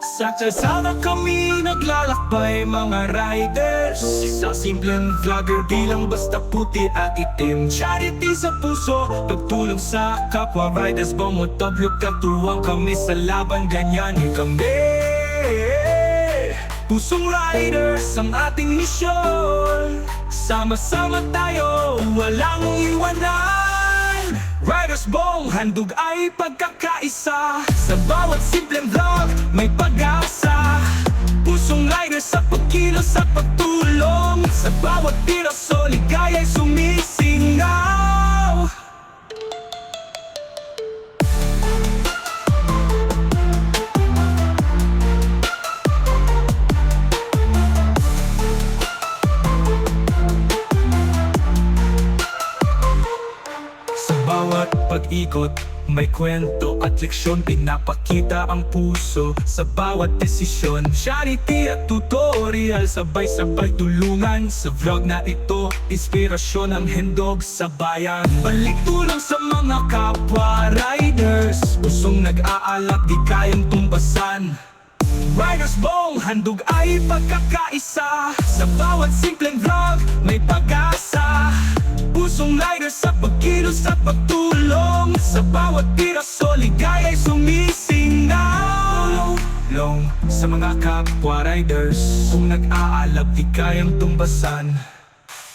Sa kalsada kami naglalakbay mga riders. Sa simpleng vlogger bilang basta puti at itim. Charity sa puso, pagtulong sa kapwa riders. Bumotobyo katuwang kami sa laban, ganyanin kami. Pusong riders ang ating misyon. Sama-sama tayo, walang iwanan. Riders Bong, handog ay pagkakaisa. Sa bawat simpleng vlog, may pag-asa. Pusong riders sa pagkilos at pagtulong. Sa bawat piraso, ligaya'y sumisingaw. Bawat pag-ikot, may kwento at leksyon. Pinapakita ang puso sa bawat desisyon. Charity at tutorial, sabay-sabay tulungan. Sa vlog na ito, inspirasyon ang handog sa bayan. Balik tulong sa mga kapwa riders. Pusong nag-aalak, di kayang tumbasan. Riders Bong, handog ay pagkakaisa. Sa bawat simpleng vlog, may pag-asa. Pusong riders sa pagkilos at pagtulong. Sa bawat piraso, ligaya'y sumisingaw. Long sa mga kapwa riders, kung nag-aalab di kayang tumbasan.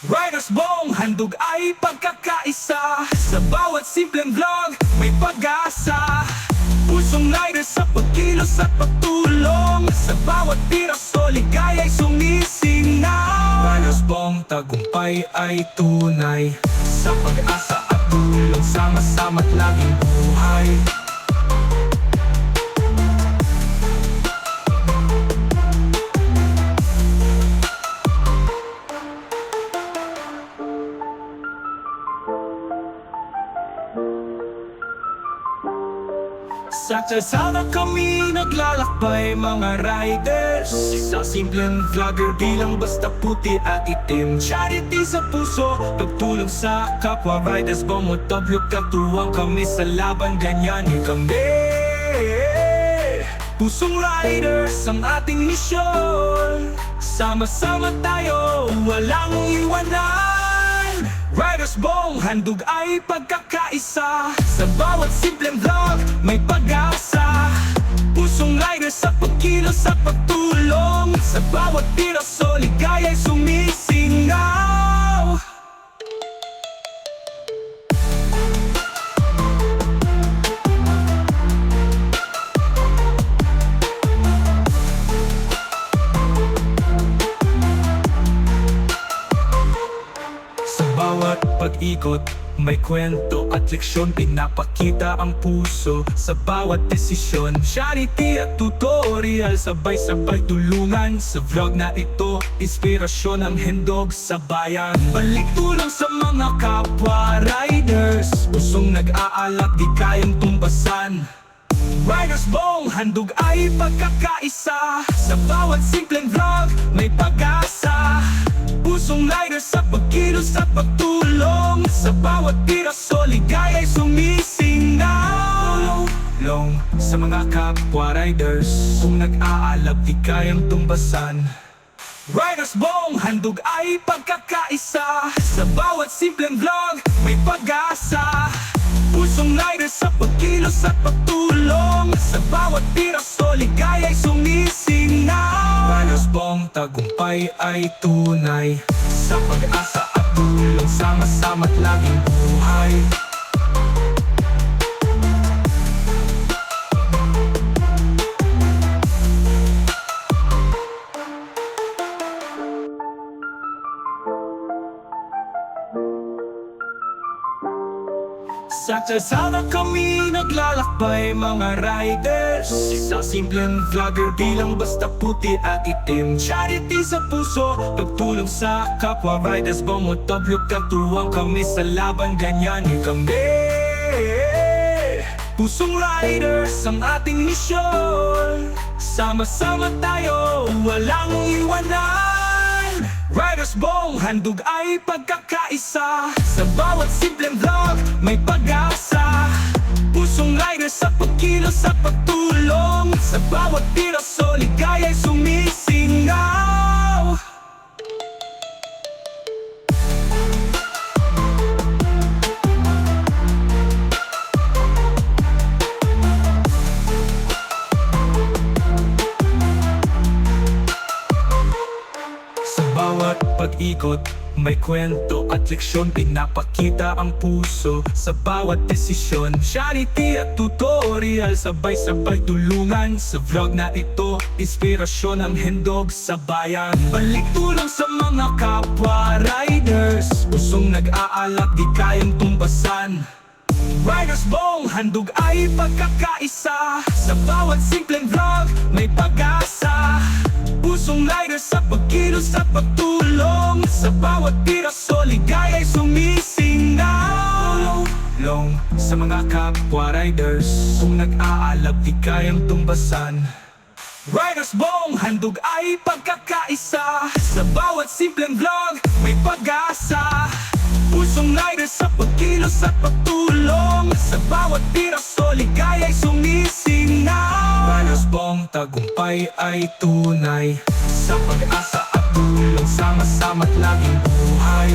Riders Bong, handog ay pagkakaisa. Sa bawat simpleng vlog, may pag-asa. Pusong riders sa pagkilos at pagtulong. Sa bawat piraso, ligaya'y sumisingaw. Riders Bong, tagumpay ay tunay. Sa pag-asa at tulong, sama-sama't laging buhay. Sa kalsada kami naglalakbay mga riders. Sa simpleng vlogger bilang basta puti at itim. Charity sa puso, pagtulong sa kapwa riders. Bumotobyo katuwang kami sa laban, ganyanin kami. Pusong riders ang ating misyon. Sama-sama tayo, walang iwanan. Riders Bong, handog ay pagkakaisa. Sa bawat simpleng vlog, may pag-asa. Pusong riders sa pagkilos at pagtulong. Sa bawat piraso, ligaya'y sumisingaw. Bawat pag-ikot, may kwento at leksyon. Pinapakita ang puso sa bawat desisyon. Charity at tutorial, sabay-sabay tulungan. Sa vlog na ito, inspirasyon ang handog sa bayan. Balik tulong sa mga kapwa riders. Pusong nag-aalak, di kayang tumbasan. Riders Bong, handog ay pagkakaisa. Sa bawat simpleng vlog, may pag-asa. Pusong riders sa pagkilos at pagtulong. Sa bawat piraso, ligaya'y sumisingaw. Long sa mga kapwa riders, kung nag-aalab di kayang tumbasan. Riders Bong, handog ay pagkakaisa. Sa bawat simpleng vlog, may pag-asa. Pusong riders sa pagkilos at pagtulong. Sa bawat piraso, ligaya'y sumisingaw. Riders Bong, tagumpay ay tunay. Sa pag-asa at tulong, sama-sama't laging buhay. Sa kalsada kami naglalakbay mga riders. Sa simpleng vlogger bilang basta puti at itim. Charity sa puso, pagtulong sa kapwa riders. Bumotobyo katuwang kami sa laban, ganyanin kami. Pusong riders ang ating misyon. Sama-sama tayo, walang iwanan. Riders Bong, handog ay pagkakaisa. Sa bawat simpleng vlog, may pag-asa. Pusong riders sa pagkilos at pagtulong. Sa bawat piraso, pag-ikot, may kwento at leksyon, pinapakita ang puso sa bawat desisyon. Charity at tutorial, sabay-sabay tulungan sa vlog na ito. Inspirasyon ang handog sa bayan, balik tulong sa mga kapwa riders, pusong nag-aalak di kayang tumbasan. Riders Bong, handog ay pagkakaisa, sa bawat simpleng vlog may pag-asa. Pusong riders sa pagkilos at pagtulong, sa bawat piraso ligaya'y sumisingaw. Long sa mga kapwa riders, kung nag-aalab di kayang tumbasan. Riders Bong, handog ay pagkakaisa, sa bawat simpleng vlog may pag-asa. Pusong riders sa pagkilos at pagtulong, sa bawat piraso ligaya'y sumisingaw. Riders Bong, tagumpay ay tunay, sa pag-asa at tulong, sama-sama't laging buhay.